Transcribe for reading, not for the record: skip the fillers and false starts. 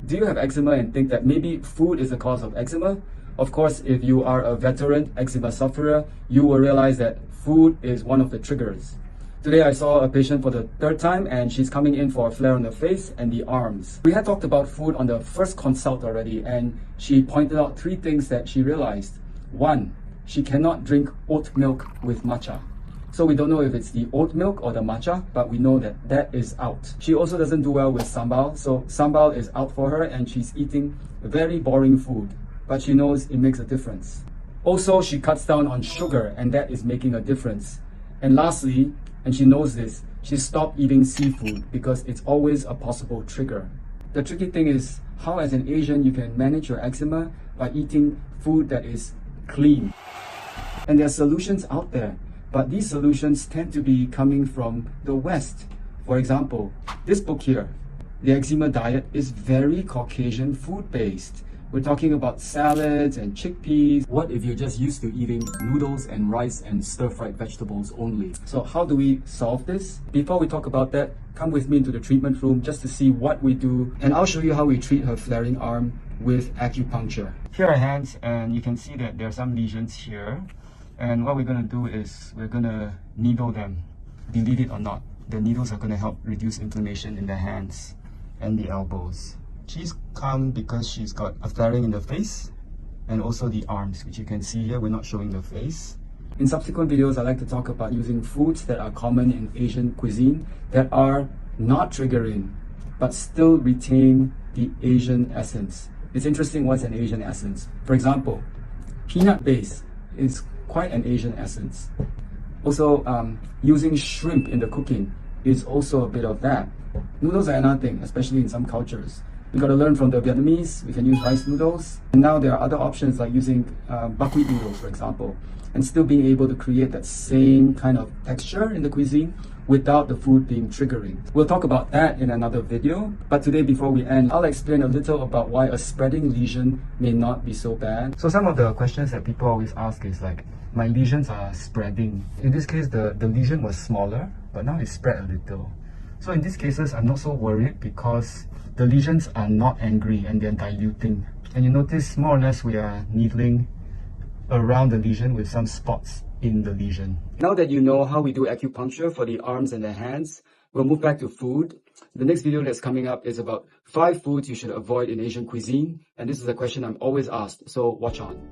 Do you have eczema and think that maybe food is the cause of eczema? Of course, if you are a veteran eczema sufferer, you will realize that food is one of the triggers. Today I saw a patient for the third time and she's coming in for a flare on the face and the arms. We had talked about food on the first consult already, and she pointed out 3 things that she realized. 1, she cannot drink oat milk with matcha. So we don't know if it's the oat milk or the matcha, but we know that that is out. She also doesn't do well with sambal, so sambal is out for her and she's eating very boring food, but she knows it makes a difference. Also, she cuts down on sugar and that is making a difference. And lastly, and she knows this, she stopped eating seafood because it's always a possible trigger. The tricky thing is how as an Asian you can manage your eczema by eating food that is clean. And there are solutions out there, but these solutions tend to be coming from the West. For example, this book here, The Eczema Diet, is very Caucasian food-based. We're talking about salads and chickpeas. What if you're just used to eating noodles and rice and stir-fried vegetables only? So how do we solve this? Before we talk about that, come with me into the treatment room just to see what we do, and I'll show you how we treat her flaring arm with acupuncture. Here are hands, and you can see that there are some lesions here. And what we're going to do is we're going to needle them, believe it or not. The needles are going to help reduce inflammation in the hands and the elbows. She's calm because she's got a flaring in the face and also the arms, which you can see here. We're not showing the face. In subsequent videos, I like to talk about using foods that are common in Asian cuisine that are not triggering, but still retain the Asian essence. It's interesting what's an Asian essence. For example, peanut base is quite an Asian essence. Also, using shrimp in the cooking is also a bit of that. Noodles are another thing, especially in some cultures. We got to learn from the Vietnamese. We can use rice noodles. And now there are other options like using buckwheat noodles, for example, and still being able to create that same kind of texture in the cuisine without the food being triggering. We'll talk about that in another video, but today before we end, I'll explain a little about why a spreading lesion may not be so bad. So some of the questions that people always ask is like, my lesions are spreading. In this case, the lesion was smaller, but now it's spread a little. So in these cases, I'm not so worried because the lesions are not angry and they're diluting. And you notice more or less we are needling around the lesion with some spots in the lesion. Now that you know how we do acupuncture for the arms and the hands, we'll move back to food. The next video that's coming up is about 5 foods you should avoid in Asian cuisine. And this is a question I'm always asked, so watch on.